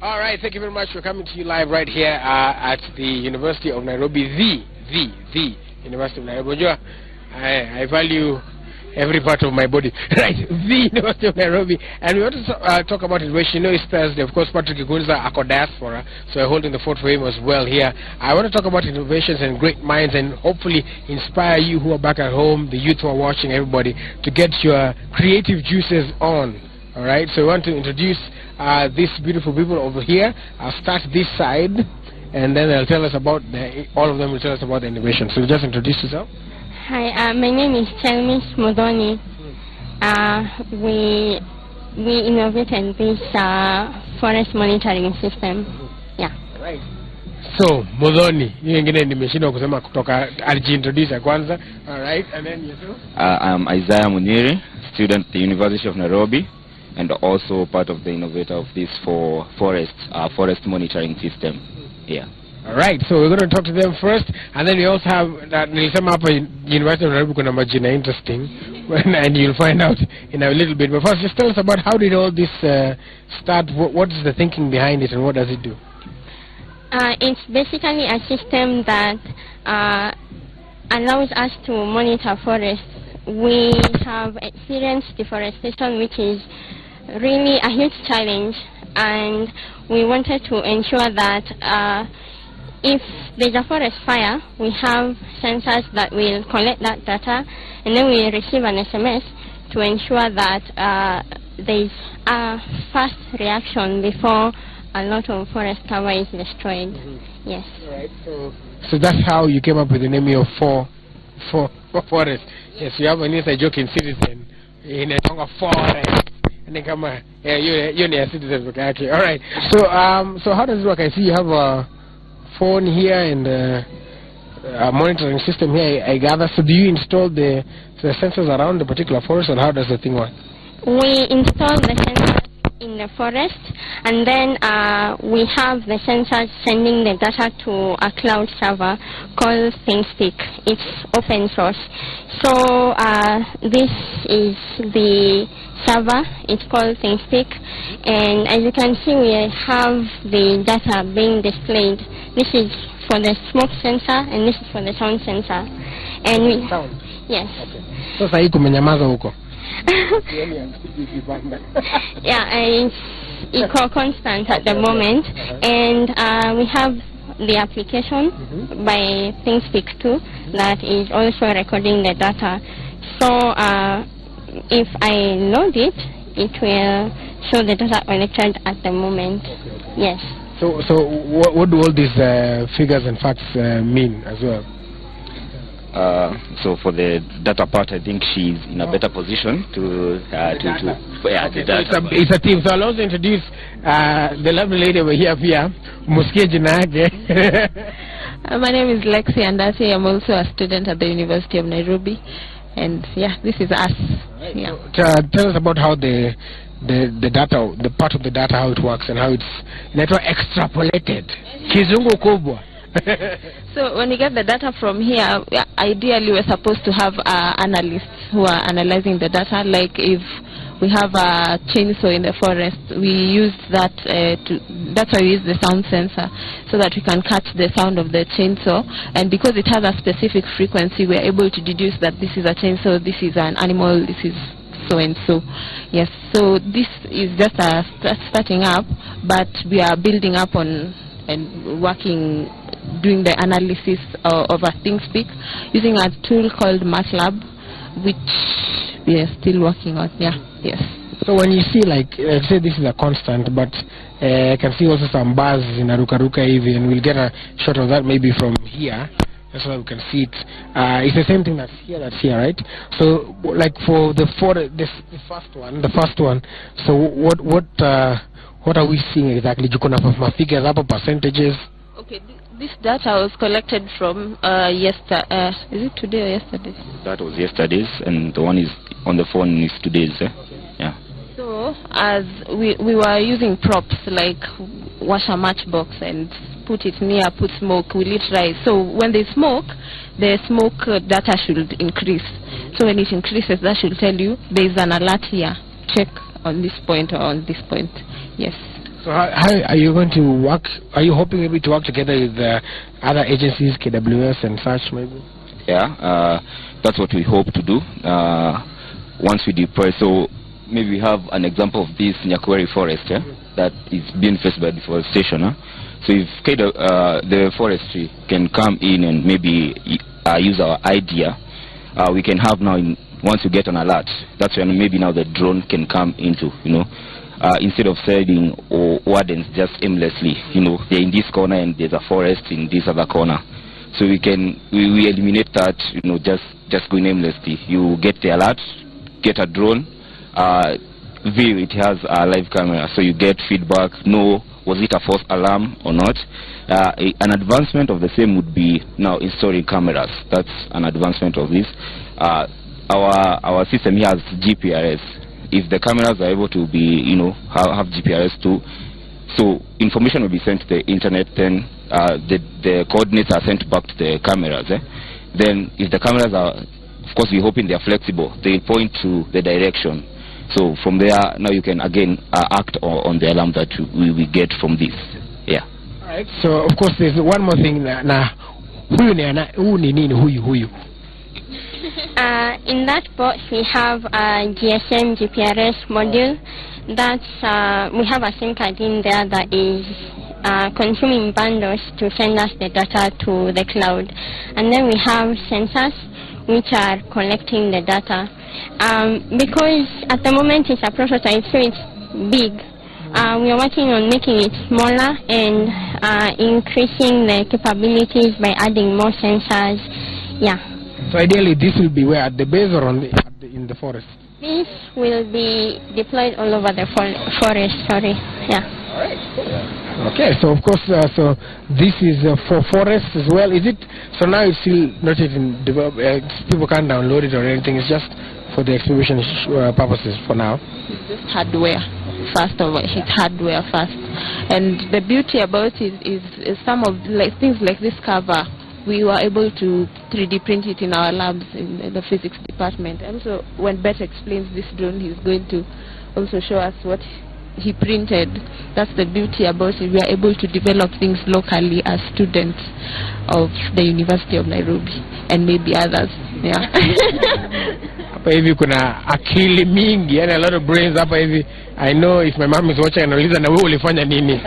All right, thank you very much for coming to you live right here at the University of Nairobi, the University of Nairobi. I value every part of my body. Right, the University of Nairobi. And we want to talk about innovation. You know, it's Thursday. Of course, Patrick Igunza, Ako Diaspora, so we're holding the fort for him as well here. I want to talk about innovations and great minds and hopefully inspire you who are back at home, the youth who are watching, everybody, to get your creative juices on. All right, so we want to introduce these beautiful people over here. I'll start this side, and then they'll tell us about all of them will tell us about the innovation. So just introduce yourself. Hi, my name is Chelmis Modoni. We innovated this forest monitoring system. Yeah. Right. So Modoni, you ingine nimeshindwa kusema kutoka alijiintroduce kwanza. All right, and then yourself. I'm Isaiah Muniri, student at the University of Nairobi, and also part of the innovator of this forest monitoring system. Yeah. All right, so we're going to talk to them first, and then we also have nilisema hapa University of Nairobi kuna majina interesting, and you'll find out in a little bit. But first, just tell us about how did all this start? What is the thinking behind it, and what does it do? It's basically a system that allows us to monitor forests. We have experienced deforestation, which is really a huge challenge, and we wanted to ensure that if there's a forest fire, we have sensors that will collect that data, and then we receive an SMS to ensure that there's a fast reaction before a lot of forest cover is destroyed. Yes. All right. So that's how you came up with the name of for forest. Yes, you have an inside joking citizen in a tongue of forest. And then come on, yeah, you're a citizen, okay. All right. So how does it work? I see you have a phone here and a monitoring system here, I gather. So do you install the sensors around the particular forest, or how does the thing work? We install the sensors in the forest, and then we have the sensors sending the data to a cloud server called ThinkSpeak. It's open source. So this is the server. It's called ThinkSpeak, and as you can see, we have the data being displayed. This is for the smoke sensor, and this is for the sound sensor. And we sound. Yes. Okay. So sasa hii kumenyamaza huko. Yeah, it's equal constant at the moment, and we have the application by ThinkSpeak 2 that is also recording the data. So if I load it, it will show the data collected at the moment. Yes. So what do all these figures and facts mean as well? So for the data part, I think she's in a better position to the data. It's a team. So I'll also introduce the lovely lady over here. Musikie jina yake. My name is Lexi Andasi. I'm also a student at the University of Nairobi, and yeah, this is us. Right. Yeah. So, tell us about how the data, the part of the data, how it works and how it's network extrapolated. Kizungu kubwa. So when you get the data from here, ideally we're supposed to have analysts who are analyzing the data. Like if we have a chainsaw in the forest, we use that that's why we use the sound sensor, so that we can catch the sound of the chainsaw. And because it has a specific frequency, we're able to deduce that this is a chainsaw, this is an animal, this is so and so. Yes, so this is just a starting up, but we are building up on and working, doing the analysis of a ThinkSpeak using a tool called MATLAB, which we are still working on. Yeah. Yes. So when you see, like, let's say this is a constant, but I can see also some bars in Aruka even, and we'll get a shot of that maybe from here. That's why we can see it. It's the same thing that's here, right? So, like for the first one. So what are we seeing exactly? Do you have figures up, percentages? Okay, this data was collected from yesterday. Is it today or yesterday? That was yesterday's, and the one is on the phone is today's. Yeah. So as we were using props like wash a matchbox and put it near, put smoke, will it rise? So when they smoke, the smoke data should increase. So when it increases, that should tell you there is an alert here. Check on this point or on this point. Yes. So how are you going to work? Are you hoping maybe to work together with other agencies, KWS and such maybe? Yeah, that's what we hope to do once we deploy. So maybe we have an example of this Nyakweri forest that is being faced by deforestation. So if the forestry can come in and maybe use our idea, we can have now, once you get an alert, that's when maybe now the drone can come into, instead of sending wardens just aimlessly, they're in this corner and there's a forest in this other corner. So we eliminate that, just going aimlessly. You get the alert, get a drone, view, it has a live camera, so you get feedback, was it a false alarm or not. An advancement of the same would be now installing cameras. That's an advancement of this. Our system here has GPRS. If the cameras are able to be, have GPRS too, so information will be sent to the internet, then the coordinates are sent back to the cameras. Then if the cameras are, of course we're hoping they are flexible, they point to the direction. So from there, now you can again act on the alarm that we get from this. Yeah. All right. So of course there's one more thing. In that box we have a GSM GPRS module. We have a SIM card in there that is consuming bundles to send us the data to the cloud, and then we have sensors which are collecting the data. Because at the moment it's a prototype, so it's big. We are working on making it smaller and increasing the capabilities by adding more sensors. Yeah. So ideally this will be where, at the base or in the forest? This will be deployed all over the forest. Sorry. Yeah. All right. Cool. Okay. So of course, so this is for forests as well. Is it? So now it's still not even developed. People can't download it or anything. It's just for the exhibition purposes for now. It's just hardware. First of all, it's hardware first. And the beauty about it is some of things like this cover, we were able to 3D print it in our labs in the physics department. And so when Beth explains this drone, he's going to also show us what he printed. That's the beauty about it. We are able to develop things locally as students of the University of Nairobi and maybe others. Yeah. Hapa hivi kuna akili mingi, yani a lot of brains hapa hivi. I know if my mom is watching anauliza na wewe ulifanya nini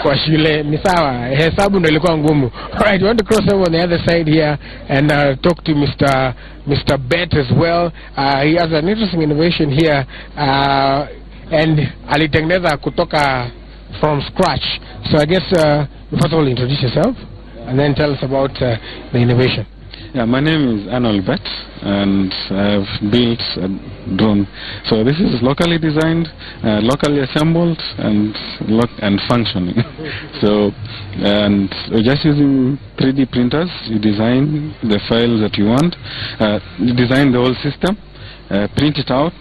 kwa shule. Ni sawa, hesabu ndio ilikuwa ngumu. Alright, we want to cross over on the other side here and talk to Mr. Bet as well. He has an interesting innovation here and alitengeneza kutoka from scratch. So I guess first of all introduce yourself and then tell us about the innovation. Yeah, my name is Arnold Bet, and I've built a drone. So this is locally designed, locally assembled, and functioning. So, and we're just using 3D printers. You design the files that you want. You design the whole system. Print it out.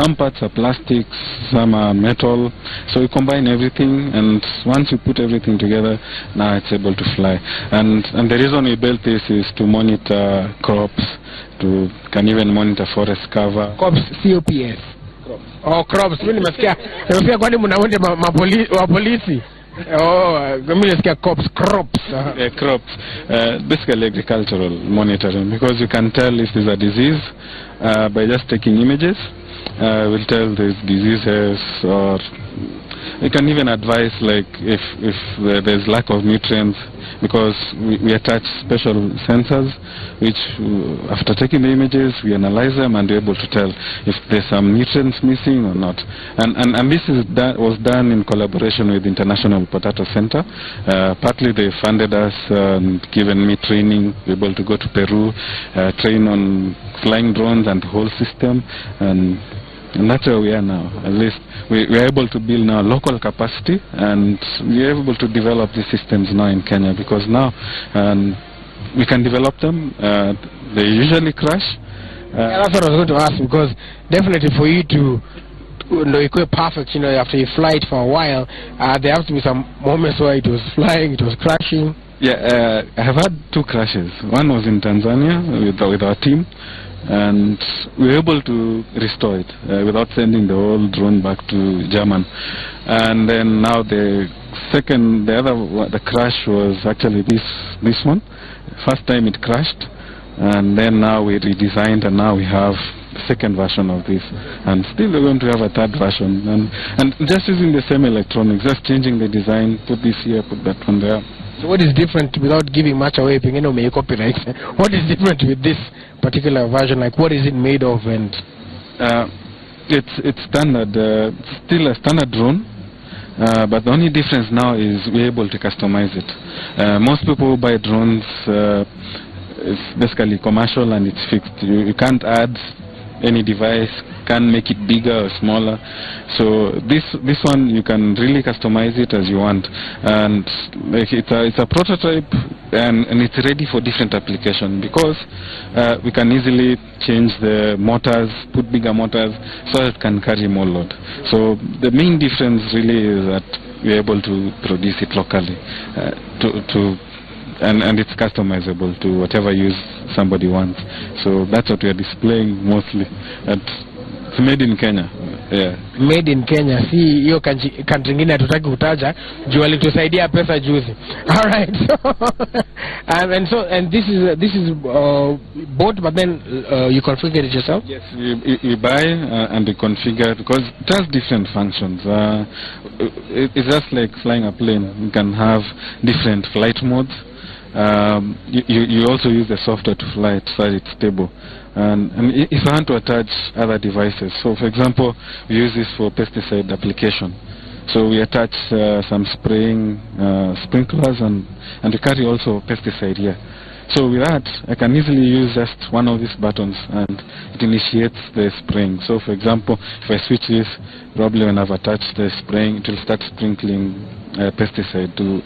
Some parts are plastics, some are metal, so you combine everything, and once you put everything together, now it's able to fly. And the reason we built this is to monitor crops, can even monitor forest cover. Crops, COPS. Oh, crops. Mimi nimesikia kwani mnaonde polisi. Oh, crops. Crops. Basically agricultural monitoring, because you can tell if there's a disease by just taking images. We'll tell there's diseases, or we can even advise like if there's lack of nutrients, because we attach special sensors which after taking the images we analyze them and we're able to tell if there's some nutrients missing or not. And this was done in collaboration with International Potato Center. Partly they funded us and given me training, able to go to Peru, train on flying drones and the whole system, and that's where we are now. At least we are able to build now local capacity, and we are able to develop these systems now in Kenya, because now we can develop them. They usually crash. Yeah, that's what I was going to ask, because definitely for you to perfect, after you fly it for a while, there have to be some moments where it was flying, it was crashing. Yeah, I have had 2 crashes. One was in Tanzania with our team, and we were able to restore it without sending the whole drone back to German. And then now the crash was actually this one. First time it crashed, and then now we redesigned, and now we have the second version of this, and still we're going to have a third version, and just using the same electronics, just changing the design, put this here, put that one there. So what is different, without giving much away, may copyright, what is different with this particular version? Like, what is it made of? And it's standard, still a standard drone, but the only difference now is we're able to customize it. Most people who buy drones, it's basically commercial and it's fixed. You can't add any device, can't make it bigger or smaller. So this one you can really customize it as you want, and like it's a prototype, and it's ready for different application, because we can easily change the motors, put bigger motors so it can carry more load. So the main difference really is that we're able to produce it locally, and it's customizable to whatever use somebody wants. So that's what we are displaying mostly. It's made in Kenya. Yeah. Made in Kenya. Si hiyo country ingine hatutaki kutaja juu alitusaidia pesa juzi. All right. And this is bought, but then you configure it yourself? Yes, we buy and we configure, because it has different functions. It's just like flying a plane. You can have different flight modes. You also use the software to fly it so it's stable. And if I want to attach other devices, so for example, we use this for pesticide application. So we attach some spraying sprinklers, and we carry also pesticide here. So with that, I can easily use just one of these buttons and it initiates the spraying. So for example, if I switch this, probably when I've attached the spraying, it will start sprinkling pesticide to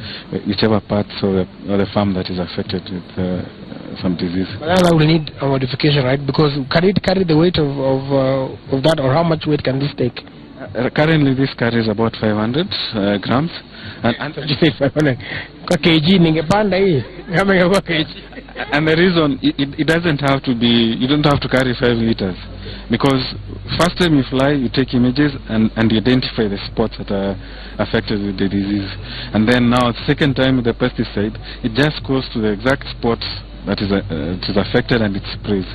whichever parts of the farm that is affected with some disease. But that will need a modification, right? Because can it carry the weight of that, or how much weight can this take? Currently this carries about 500 grams. And you say 500 kg, ningepanda hii kama ingekuwa kg. And the reason it doesn't have to be, you don't have to carry 5 liters, because first time you fly, you take images and you identify the spots that are affected with the disease, and then now second time with the pesticide, it just goes to the exact spots that is affected and it sprays.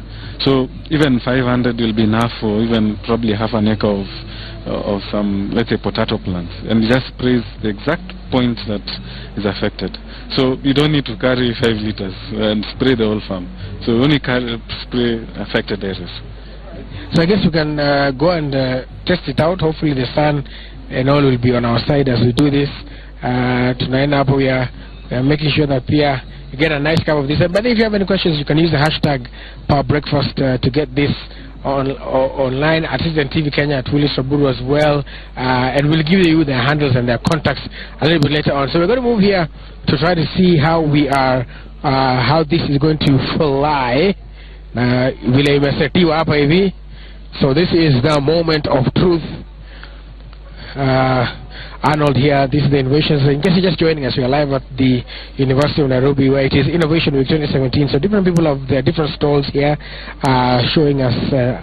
So even 500 will be enough for even probably half an acre of some, let's say, potato plants, and it just sprays the exact point that is affected. So you don't need to carry 5 liters and spray the whole farm. So you only spray affected areas. So I guess you can go and test it out. Hopefully the sun and all will be on our side as we do this. Tonight up we are making sure that you get a nice cup of this. But if you have any questions, you can use the hashtag #PowerBreakfast to get this online at Citizen TV Kenya, at Willis Raburu as well, and we'll give you their handles and their contacts a little bit later on. So we're going to move here to try to see how we are, how this is going to fly. So this is the moment of truth. Arnold here, this is the innovations. In case you're just joining us, we are live at the University of Nairobi, where it is Innovation Week 2017. So different people have their different stalls here, showing us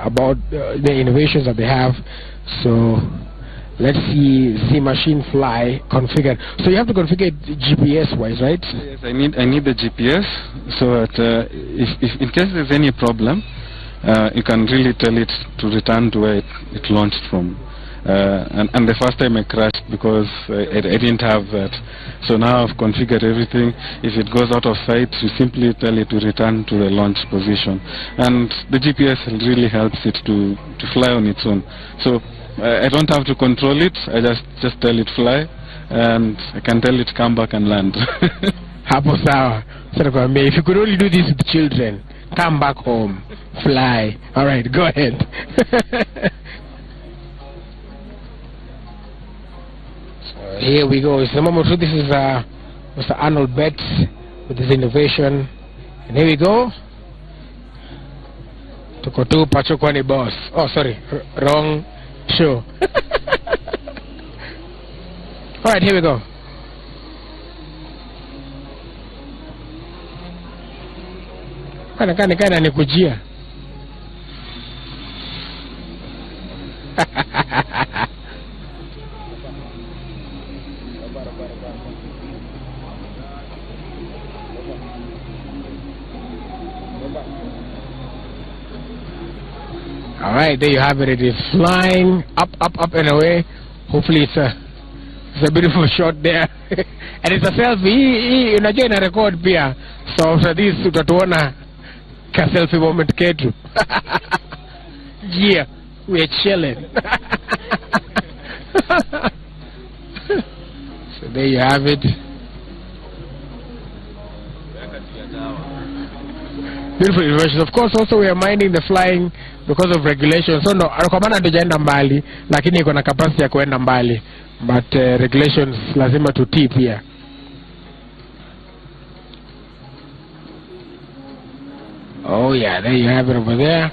about the innovations that they have. So let's see the machine fly configured. So you have to configure it GPS wise, right? Yes, I need the GPS, so that if in case there's any problem, you can really tell it to return to where it launched from. And the first time I crashed because I didn't have that. So now I've configured everything. If it goes out of sight, you simply tell it to return to the launch position. And the GPS really helps it to fly on its own. So I don't have to control it. I just tell it fly, and I can tell it come back and land. Hapo sawa. If you could only do this with children, come back home, fly. All right, go ahead. Here we go. It's the moment. This is Mr. Arnold Betts with his innovation, and here we go. Tuko tu pachokwani boss. Oh, sorry, wrong show. All right, here we go. Kana nikujia. All right, there you have it. It is flying up and away. Hopefully it's a beautiful shot there. And it's a selfie. Unajua ina record pia. So after this utatuona ka selfie moment ketu. Yeah, we're chilling. So there you have it. Beautiful innovations. Of course, also we are minding the flying because of regulations. So no, kwa maana hatujaenda mbali, lakini iko na capacity ya kuenda mbali. But regulations lazima tutii pia. Oh yeah, there you have it over there.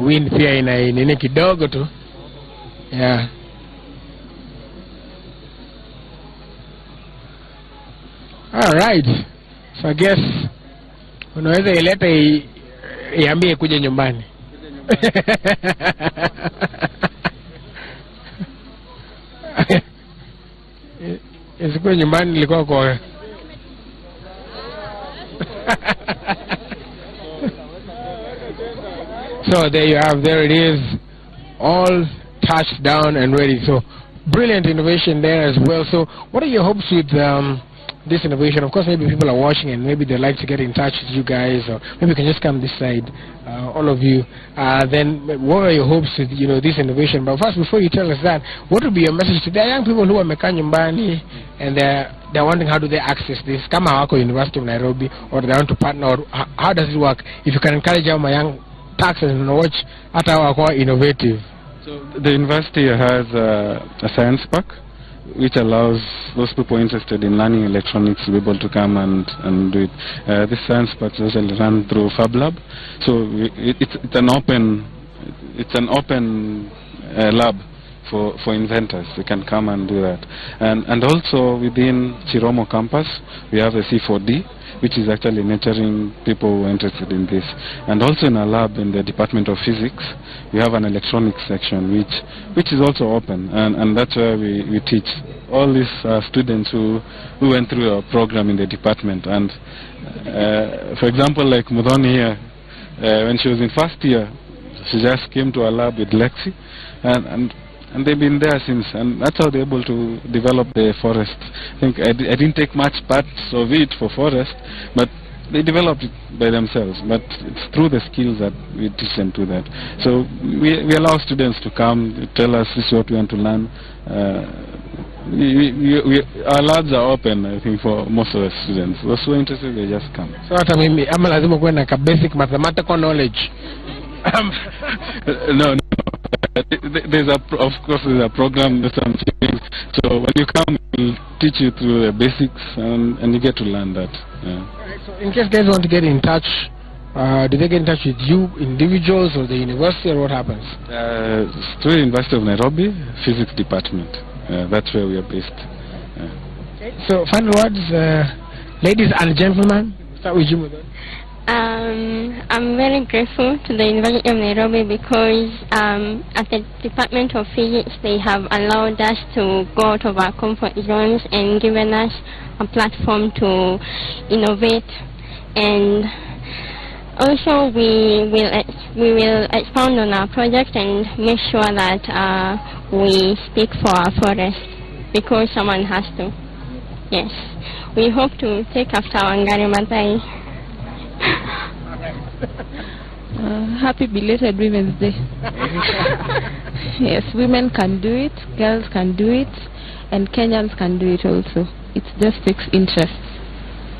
Wind pia ina nini kidogo tu. Yeah. All right. So I guess unaweza ileta iambie kuja nyumbani. Isikuwe nyumbani nilikuwa kwa. So there you have, there it is, all touched down and ready. So brilliant innovation there as well. So what are your hopes with this innovation? Of course, maybe people are watching and maybe they'd like to get in touch with you guys, or maybe you can just come this side, all of you. Then what are your hopes with this innovation? But first, before you tell us that, what would be your message to the young people who are wamekaa nyumbani and they're wondering how do they access this? Kama hawako University of Nairobi, or they want to partner, or how does it work? If you can encourage our young taxes and watch at our innovative. So the university has a science park which allows those people interested in learning electronics to be able to come and do it. This science park is usually run through Fab Lab, so it's an open lab for inventors. They can come and do that. And also within Chiromo campus we have a C4D, which is actually nurturing people who are interested in this. And also in our lab in the Department of Physics, we have an electronics section which is also open, and that's where we teach all these students who went through our program in the department. And for example, like Mudhoni here, when she was in first year, she just came to our lab with Lexi, and they've been there since, and that's how they're able to develop the forest. I think I didn't take much parts of it for forest, but they developed it by themselves. But it's through the skills that we teach them to that. So we allow students to come, tell us this is what we want to learn. Our labs are open, I think, for most of the students. Those who are interested, they just come. So hata mimi ama lazima kuwe na basic mathematical knowledge. No. Of course there's a program, there's some things. So when you come, we'll teach you through the basics, and you get to learn that. Yeah. Right, so in case guys want to get in touch, do they get in touch with you, individuals, or the university, or what happens? Through the University of Nairobi, Physics Department. That's where we are based. Okay. So final words, ladies and gentlemen. Start with you. I'm very grateful to the University of Nairobi because at the Department of Physics they have allowed us to go out of our comfort zones and given us a platform to innovate, and also we will expound on our project and make sure that we speak for our forest because someone has to. Yes, we hope to take after Wangari Maathai. Happy belated Women's Day. Yes, women can do it, girls can do it, and Kenyans can do it also. It just takes interest.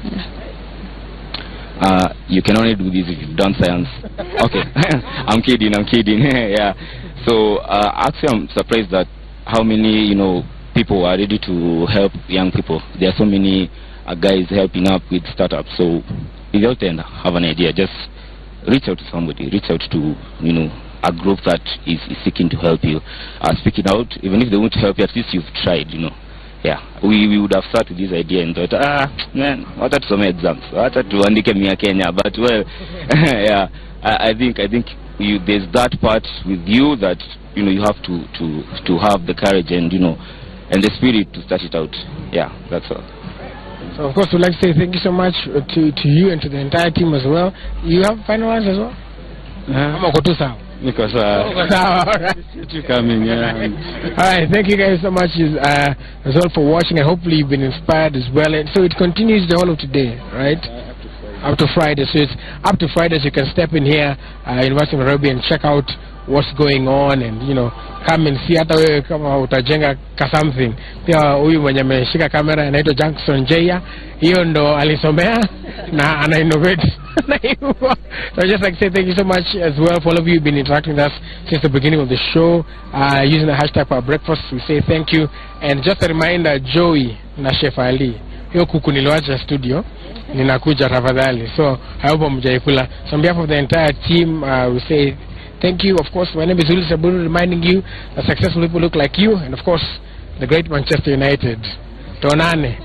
Yeah. You can only do this if you've done science. Okay, I'm kidding. Yeah. So actually, I'm surprised that how many people are ready to help young people. There are so many guys helping up with startups. So if you have an idea, just reach out to somebody. Reach out to a group that is seeking to help you. Speaking out, even if they won't help you, at least you've tried. Yeah, we would have started this idea and thought, man, what are some exams? What are to andike mia Kenya? But well, yeah, I think there's that part with you that you have to have the courage and and the spirit to start it out. Yeah, that's all. So of course we'd like to say thank you so much to you and to the entire team as well. You have final words as well? Because you coming, yeah. Alright, thank you guys so much as well for watching, and hopefully you've been inspired as well. And so it continues the whole of today, right? Up to Friday. So it's up to Friday, so you can step in here, University of Nairobi, and check out what's going on, and come and see hata wewe kama utajenga ka something. Pia huyu mwenye ameshika kamera anaitwa Jackson Jaya, hiyo ndo alisomea na ana innovate. So I just like to say thank you so much as well for all of you who've been interacting with us since the beginning of the show, using the hashtag for our breakfast. We say thank you, and just a reminder, Joey na Chef Ali, hiyo kuku niliwacha studio ninakuja tafadhali, so I hope mjaikula. So on behalf of the entire team, we say thank you. Of course, my name is Ulis Aburu, reminding you that successful people look like you, and of course, the great Manchester United. Tonane.